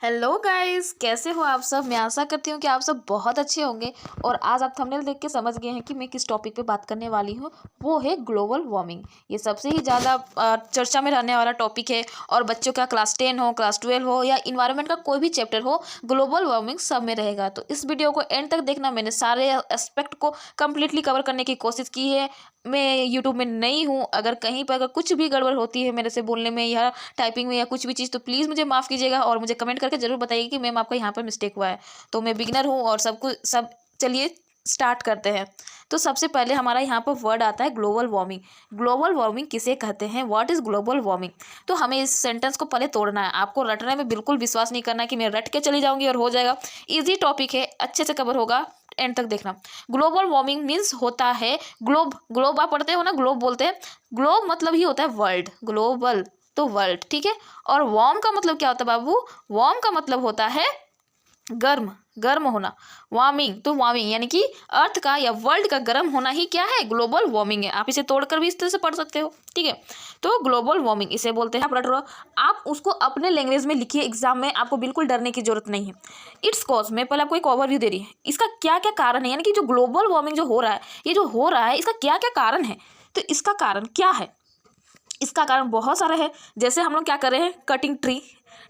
Hello guys, कैसे हो आप सब। मैं आशा करती हूँ कि आप सब बहुत अच्छे होंगे। और आज आप थंबनेल देख के समझ गए हैं कि मैं किस टॉपिक पे बात करने वाली हूँ। वो है ग्लोबल वार्मिंग। ये सबसे ही ज़्यादा चर्चा में रहने वाला टॉपिक है। और बच्चों का क्लास 10 हो, क्लास 12 हो या इन्वायरमेंट का कोई भी चैप्टर हो, ग्लोबल वार्मिंग सब में रहेगा। तो इस वीडियो को एंड तक देखना। मैंने सारे एस्पेक्ट को कम्प्लीटली कवर करने की कोशिश की है। मैं यूट्यूब में नई हूँ। अगर कहीं पर अगर कुछ भी गड़बड़ होती है मेरे से बोलने में या टाइपिंग में या कुछ भी चीज़, तो प्लीज़ मुझे माफ़ कीजिएगा और मुझे कमेंट करके ज़रूर बताइए कि मैम आपका यहाँ पर मिस्टेक हुआ है। तो मैं बिगिनर हूँ और सब चलिए स्टार्ट करते हैं। तो सबसे पहले हमारा यहाँ पर वर्ड आता है ग्लोबल वार्मिंग। ग्लोबल वार्मिंग किसे कहते हैं, व्हाट इज़ ग्लोबल वार्मिंग। तो हमें इस सेंटेंस को पहले तोड़ना है। आपको रटने में बिल्कुल विश्वास नहीं करना कि मैं रट के चली जाऊँगी और हो जाएगा। ईजी टॉपिक है, अच्छे से कवर होगा, एंड तक देखना। ग्लोबल वार्मिंग मीन्स होता है ग्लोब। ग्लोब आप पढ़ते हो ना, ग्लोब बोलते हैं। ग्लोब मतलब ही होता है वर्ल्ड, ग्लोबल तो वर्ल्ड, ठीक है। और वार्म का मतलब क्या होता है बाबू, वार्म का मतलब होता है गर्म, गर्म होना। वार्मिंग तो वार्मिंग यानी कि अर्थ का या वर्ल्ड का गर्म होना ही क्या है, ग्लोबल वार्मिंग है। आप इसे तोड़कर भी इस तरह से पढ़ सकते हो, ठीक है। तो ग्लोबल वार्मिंग इसे बोलते हैं। आप रट रहे हो, आप उसको अपने लैंग्वेज में लिखिए एग्जाम में, आपको बिल्कुल डरने की जरूरत नहीं है। इट्स कॉज मैं पहले आपको एक ओवरव्यू दे रही है, इसका क्या क्या कारण है, यानी कि जो ग्लोबल वार्मिंग जो हो रहा है, ये जो हो रहा है इसका क्या क्या कारण है। तो इसका कारण क्या है, इसका कारण बहुत सारे हैं। जैसे हम लोग क्या कर रहे हैं, कटिंग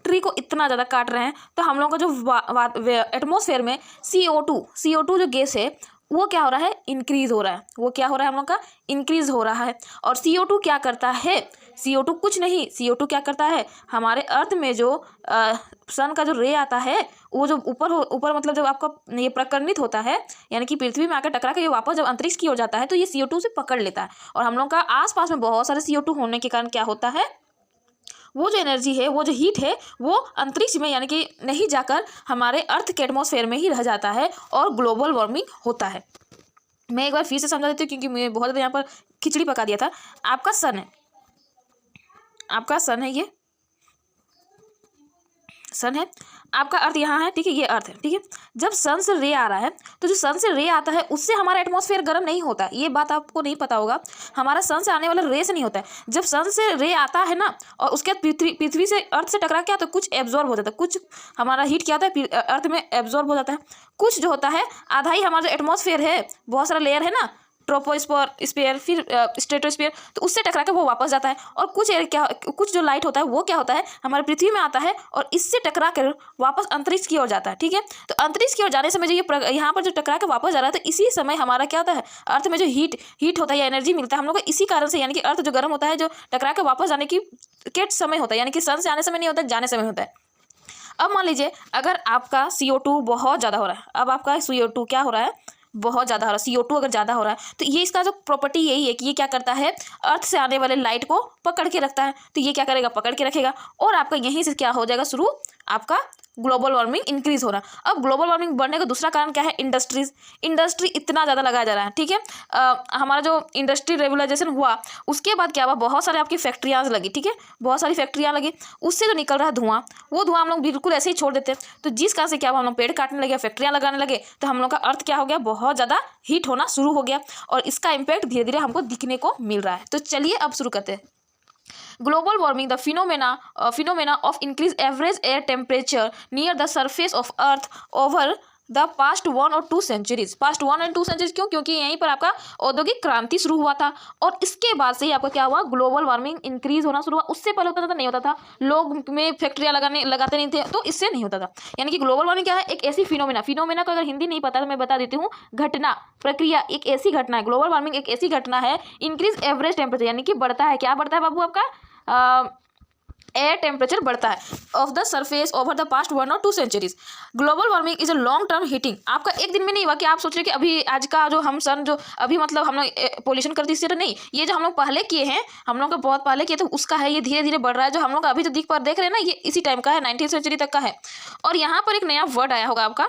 ट्री को इतना ज़्यादा काट रहे हैं, तो हम लोग का जो एटमॉस्फेयर में CO2 जो गैस है वो क्या हो रहा है, इंक्रीज हो रहा है। वो क्या हो रहा है, हम लोग का इंक्रीज हो रहा है। और CO2 क्या करता है, CO2 कुछ नहीं, CO2 क्या करता है, हमारे अर्थ में जो सन का जो रे आता है, वो जो ऊपर मतलब जब आपका ये प्रकर्णित होता है, यानी कि पृथ्वी में आकर टकरा के ये वापस जब अंतरिक्ष की ओर जाता है, तो ये CO2 से पकड़ लेता है। और हम लोग का आसपास में बहुत सारे CO2 होने के कारण क्या होता है, वो जो एनर्जी है, वो जो हीट है, वो अंतरिक्ष में यानी कि नहीं जाकर हमारे अर्थ के एटमॉस्फेयर में ही रह जाता है और ग्लोबल वार्मिंग होता है। मैं एक बार फिर से समझा देती हूँ क्योंकि मैं बहुत ज़्यादा यहाँ पर खिचड़ी पका दिया था। आपका सन है, आपका सन है, ये सन है, आपका अर्थ यहाँ है, ठीक है, ये अर्थ है, ठीक है। जब सन से रे आ रहा है, तो जो सन से रे आता है उससे हमारा एटमॉस्फेयर गर्म नहीं होता। ये बात आपको नहीं पता होगा, हमारा सन से आने वाला रे से नहीं होता है। जब सन से रे आता है ना, और उसके बाद पृथ्वी से अर्थ से टकरा क्या, तो कुछ एब्जॉर्ब हो जाता है, कुछ हमारा हीट क्या होता है अर्थ में एब्जॉर्ब हो जाता है। कुछ जो होता है, आधा ही हमारा जो एटमॉस्फेयर है, बहुत सारा लेयर है ना, ट्रोपोस्फीयर फिर स्ट्रेटोस्फीयर, तो उससे टकरा के वो वापस जाता है। और कुछ जो लाइट होता है वो क्या होता है, हमारे पृथ्वी में आता है और इससे टकरा कर वापस अंतरिक्ष की ओर जाता है, ठीक है। तो अंतरिक्ष की ओर जाने समय जो ये यहाँ पर जो टकरा के वापस जा रहा है, तो इसी समय हमारा क्या होता है, अर्थ में जो हीट होता है या एनर्जी मिलता है हम लोग को इसी कारण से, यानी कि अर्थ जो गर्म होता है, जो टकरा के वापस जाने की के समय होता है, यानी कि सन से आने समय नहीं होता, जाने समय होता है। अब मान लीजिए अगर आपका CO2 बहुत ज़्यादा हो रहा है, अब आपका CO2 क्या हो रहा है, बहुत ज़्यादा हो रहा है, CO2 अगर ज़्यादा हो रहा है, तो ये इसका जो प्रॉपर्टी यही है कि ये क्या करता है, अर्थ से आने वाले लाइट को पकड़ के रखता है। तो ये क्या करेगा, पकड़ के रखेगा, और आपका यहीं से क्या हो जाएगा शुरू, आपका ग्लोबल वार्मिंग इंक्रीज हो रहा है। अब ग्लोबल वार्मिंग बढ़ने का दूसरा कारण क्या है, इंडस्ट्री इतना ज़्यादा लगाया जा रहा है, ठीक है। हमारा जो इंडस्ट्री रेगुलाइजेशन हुआ, उसके बाद क्या हुआ, बहुत सारे आपकी फैक्ट्रियाँ लगी, ठीक है, बहुत सारी फैक्ट्रियाँ लगी, उससे जो निकल रहा है धुआं, वो धुआं हम लोग बिल्कुल ऐसे ही छोड़ देते हैं। तो जिस कारण से क्या हुआ, हम लोग पेड़ काटने लगे, फैक्ट्रियाँ लगाने लगे, तो हम लोग का अर्थ क्या हो गया, बहुत ज़्यादा हीट होना शुरू हो गया। और इसका इम्पैक्ट धीरे धीरे हमको दिखने को मिल रहा है। तो चलिए अब शुरू करते हैं। Global warming, the phenomena of increased average air temperature near the surface of Earth over the past 1 और 2 centuries। पास्ट 1 और 2 centuries क्यों, क्योंकि यहीं पर आपका औद्योगिक क्रांति शुरू हुआ था, और इसके बाद से ही आपका क्या हुआ, ग्लोबल वार्मिंग इंक्रीज होना शुरू हुआ। उससे पहले होता था नहीं होता था, लोग में फैक्ट्रियाँ लगाते नहीं थे, तो इससे नहीं होता था। यानी कि ग्लोबल वार्मिंग क्या है, एक ऐसी फिनोमेना को अगर हिंदी नहीं पता तो मैं बता देती हूँ, घटना, प्रक्रिया, एक ऐसी घटना है। ग्लोबल वार्मिंग एक ऐसी घटना है, इंक्रीज एवरेज टेम्परेचर, यानी कि बढ़ता है, क्या बढ़ता है बाबू, आपका एयर टेम्परेचर बढ़ता है of the surface over the past 1 और 2 centuries। Global warming is a long term heating. आपका एक दिन में नहीं हुआ कि आप सोच रहे कि अभी आज का जो हम सन जो अभी मतलब हम लोग पोल्यूशन करते इससे नहीं, ये जो हम लोग पहले किए हैं, हम लोग का बहुत पहले किए थे उसका है, ये धीरे धीरे बढ़ रहा है। जो हम लोग अभी जो देख रहे हैं ना, ये इसी टाइम का है, 19th century तक का है। और यहाँ पर एक नया वर्ड आया होगा आपका।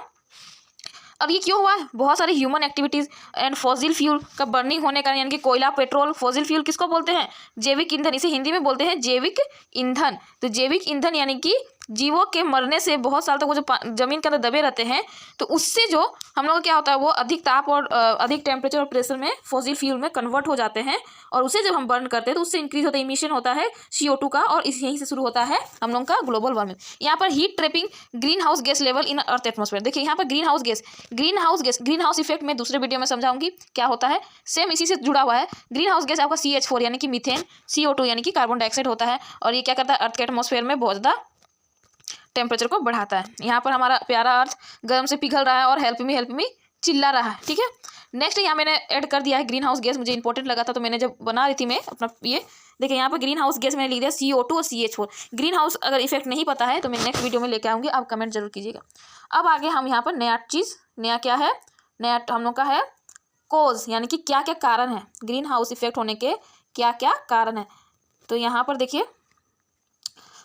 अब ये क्यों हुआ है, बहुत सारी human activities and fossil fuel का बर्निंग होने का, यानी कि कोयला, पेट्रोल, फॉसिल फ्यूल किसको बोलते हैं, जैविक ईंधन, इसे हिंदी में बोलते हैं जैविक ईंधन। तो जैविक ईंधन यानी कि जीवों के मरने से बहुत साल तक वो जो जमीन के अंदर दबे रहते हैं, तो उससे जो हम लोग को क्या होता है, वो अधिक ताप और अधिक टेम्परेचर और प्रेशर में फॉसिल फ्यूल में कन्वर्ट हो जाते हैं, और उसे जब हम बर्न करते हैं तो उससे इंक्रीज होता है, इमिशन होता है CO2 का, और यहीं से शुरू होता है हम लोग का ग्लोबल वार्मिंग। यहाँ पर heat trapping green house gas level in earth atmosphere. देखिए यहाँ पर ग्रीन हाउस इफेक्ट में दूसरे वीडियो में समझाऊंगी क्या होता है, सेम इसी से जुड़ा हुआ है। ग्रीन हाउस गैस आपका CH4 यानी कि मीथेन, CO2 यानी कि कार्बन डाइऑक्साइड होता है, और ये क्या करता है, अर्थ के एटमॉस्फेयर में बहुत ज़्यादा टेम्परेचर को बढ़ाता है। यहाँ पर हमारा प्यारा अर्थ गर्म से पिघल रहा है और हेल्प मी चिल्ला रहा है, ठीक है। नेक्स्ट यहाँ मैंने ऐड कर दिया है ग्रीन हाउस गैस, मुझे इंपॉर्टेंट लगा था तो मैंने जब बना रही थी मैं अपना ये देखिए यहाँ पर ग्रीन हाउस गैस मैंने लिख दिया CO2 और CH4। ग्रीन हाउस अगर इफेक्ट नहीं पता है तो मैं नेक्स्ट वीडियो में लेके आऊँगी, आप कमेंट जरूर कीजिएगा। अब आगे हम यहाँ पर नया क्या है, नया हम लोग का है कोज, यानी कि क्या क्या कारण है ग्रीन हाउस इफेक्ट होने के, क्या क्या कारण है। तो यहाँ पर देखिए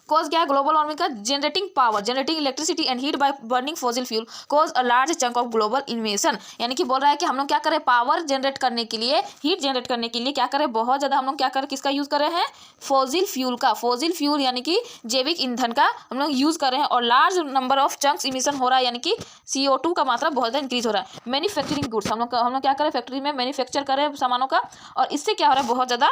कॉज क्या है, ग्लोबल वार्मिंग का generating electricity and heat by burning fossil fuel cause a large chunk of global इन्वेशन। यानी कि बोल रहा है कि हम लोग क्या करें, पावर जनरेट करने के लिए, हीट जनरेट करने के लिए क्या करें, बहुत ज़्यादा हम लोग क्या करें, किसका यूज़ कर रहे हैं, फॉसिल फ्यूल का। फॉसिल फ्यूल यानी कि जैविक ईंधन का हम लोग यूज़ कर रहे हैं, और large number of chunks emission हो रहा है, यानी कि CO2 का मात्रा बहुत ज़्यादा इंक्रीज हो रहा है। मैन्युफैक्चरिंग गुड्स हम लोग क्या करें, फैक्ट्री में मैन्युफैक्चर करें सामानों का, और इससे क्या हो रहा है, बहुत ज़्यादा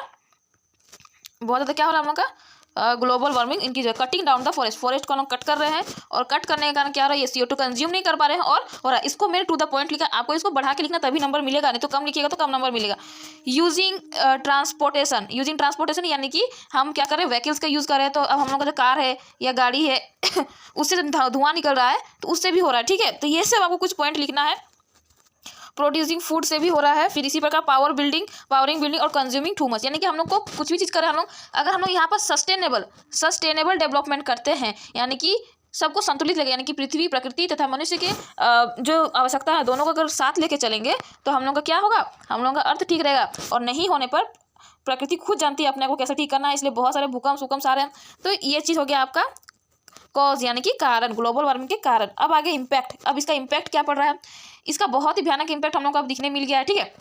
क्या हो रहा है हम लोग का ग्लोबल वार्मिंग इंक्रीज है। कटिंग डाउन द फॉरेस्ट को हम लोग कट कर रहे हैं, और कट करने के कारण क्या हो रहा है, ये CO2 कंज्यूम नहीं कर पा रहे हैं, और हो रहा है। इसको मैंने टू द पॉइंट लिखा, आपको इसको बढ़ा के लिखना तभी नंबर मिलेगा, नहीं तो कम लिखिएगा तो कम नंबर मिलेगा। यूजिंग ट्रांसपोर्टेशन यानी कि हम क्या करें, व्हीकल्स का यूज़ करें, तो अब हम लोग का जो कार है या गाड़ी है उससे धुआं निकल रहा है, तो उससे भी हो रहा है, ठीक है। तो ये सब आपको कुछ पॉइंट लिखना है। प्रोड्यूसिंग फूड से भी हो रहा है, फिर इसी प्रकार पावरिंग बिल्डिंग और कंज्यूमिंग टू मच, यानी कि हम लोग को कुछ भी चीज़ करें, हम लोग अगर हम लोग यहाँ पर सस्टेनेबल डेवलपमेंट करते हैं, यानी कि सबको संतुलित लगे, यानी कि पृथ्वी, प्रकृति तथा मनुष्य के जो आवश्यकता है दोनों को अगर साथ लेके चलेंगे तो हम लोग का क्या होगा, हम लोग का अर्थ ठीक रहेगा। और नहीं होने पर प्रकृति खुद जानती है अपने को कैसे ठीक करना है, इसलिए बहुत सारे भूकंप सारे हैं। तो ये चीज़ हो गया आपका कॉज यानी कि कारण, ग्लोबल वार्मिंग के कारण। अब आगे इम्पैक्ट, अब इसका इम्पैक्ट क्या पड़ रहा है, इसका बहुत ही भयानक इम्पैक्ट हम लोग को अब दिखने मिल गया है, ठीक है।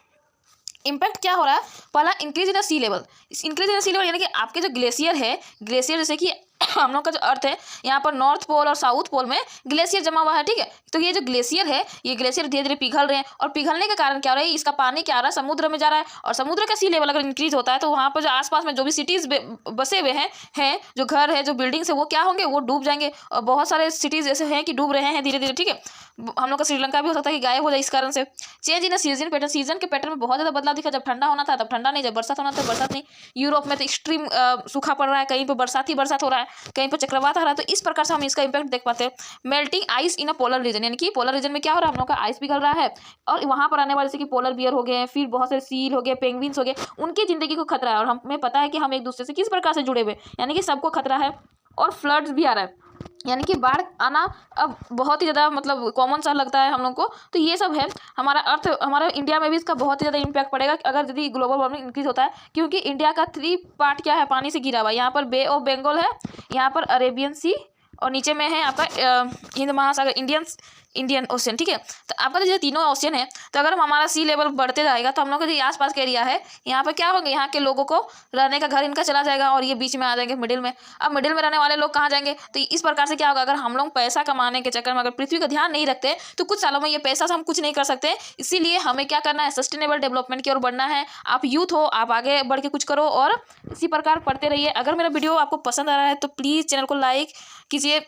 इम्पैक्ट क्या हो रहा है, पहला increase in the sea level. Increase in the sea level यानी कि आपके जो ग्लेशियर है, ग्लेशियर जैसे कि हम लोग का जो अर्थ है, यहाँ पर नॉर्थ पोल और साउथ पोल में ग्लेशियर जमा हुआ है, ठीक है। तो ये जो ग्लेशियर है, ये ग्लेशियर धीरे धीरे पिघल रहे हैं, और पिघलने के कारण क्या हो रहा है, इसका पानी क्या आ रहा है, समुद्र में जा रहा है, और समुद्र का सी लेवल अगर इंक्रीज होता है तो वहाँ पर जो आसपास में जो भी सिटीज़ बसे हुए हैं जो घर है, जो बिल्डिंग्स है, वो क्या होंगे, वो डूब जाएंगे। और बहुत सारे सिटीज़ ऐसे हैं कि डूब रहे हैं धीरे धीरे, ठीक है। हम लोग का श्रीलंका भी हो सकता है कि गायब हो जाए इस कारण से। Change in season pattern, season के पैटर्न में बहुत ज़्यादा बदलाव दिखा, जब ठंडा होना था तब ठंडा नहीं, जब बरसात होना था बरसात नहीं। यूरोप में तो एक्सट्रीम सूखा पड़ रहा है, कहीं पर बरसात हो रहा है, कहीं पर चक्रवात आ रहा है। तो इस प्रकार से हम इसका इम्पैक्ट देख पाते हैं। Melting ice in a polar region, यानी कि पोलर रीजन में क्या हो रहा है, हम लोग का आइस पिघल रहा है, और वहाँ पर आने वाले जैसे कि पोलर बियर हो गए, फिर बहुत सारे सील हो गए, पेंगुइन्स हो गए, उनकी जिंदगी को खतरा है। और हमें पता है कि हम एक दूसरे से किस प्रकार से जुड़े हुए, यानी कि सबको खतरा है। और फ्लड्स भी आ रहा है, यानी कि बाढ़ आना अब बहुत ही ज़्यादा मतलब कॉमन सा लगता है हम लोग को। तो ये सब है हमारा अर्थ, हमारे इंडिया में भी इसका बहुत ही ज़्यादा इम्पैक्ट पड़ेगा अगर यदि ग्लोबल वार्मिंग इंक्रीज होता है, क्योंकि इंडिया का 3 पार्ट क्या है, पानी से घिरा हुआ है। यहाँ पर बे ऑफ बंगाल है, यहाँ पर अरेबियन सी, और नीचे में है आपका हिंद महासागर, इंडियन ओशियन, ठीक है। तो आपका जो तीनों ओशियन है, तो अगर हमारा सी लेवल बढ़ते जाएगा तो हम लोग का जो आसपास का एरिया है, यहाँ पर क्या होगा, यहाँ के लोगों को रहने का घर इनका चला जाएगा, और ये बीच में आ जाएंगे मिडिल में। अब मिडिल में रहने वाले लोग कहाँ जाएंगे, तो इस प्रकार से क्या होगा, अगर हम लोग पैसा कमाने के चक्कर में अगर पृथ्वी का ध्यान नहीं रखते तो कुछ सालों में ये पैसा से हम कुछ नहीं कर सकते। इसीलिए हमें क्या करना है, सस्टेनेबल डेवलपमेंट की ओर बढ़ना है। आप यूथ हो, आप आगे बढ़ के कुछ करो, और इसी प्रकार पढ़ते रहिए। अगर मेरा वीडियो आपको पसंद आ रहा है तो प्लीज़ चैनल को लाइक कीजिए,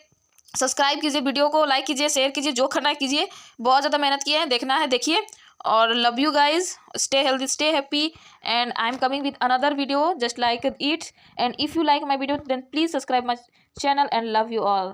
सब्सक्राइब कीजिए, वीडियो को लाइक कीजिए, शेयर कीजिए, जो करना है कीजिए। बहुत ज़्यादा मेहनत की है, देखना है देखिए, और love you guys, stay healthy, stay happy, and I am coming with another video just like it. And if you like my video then please subscribe my channel, and love you all.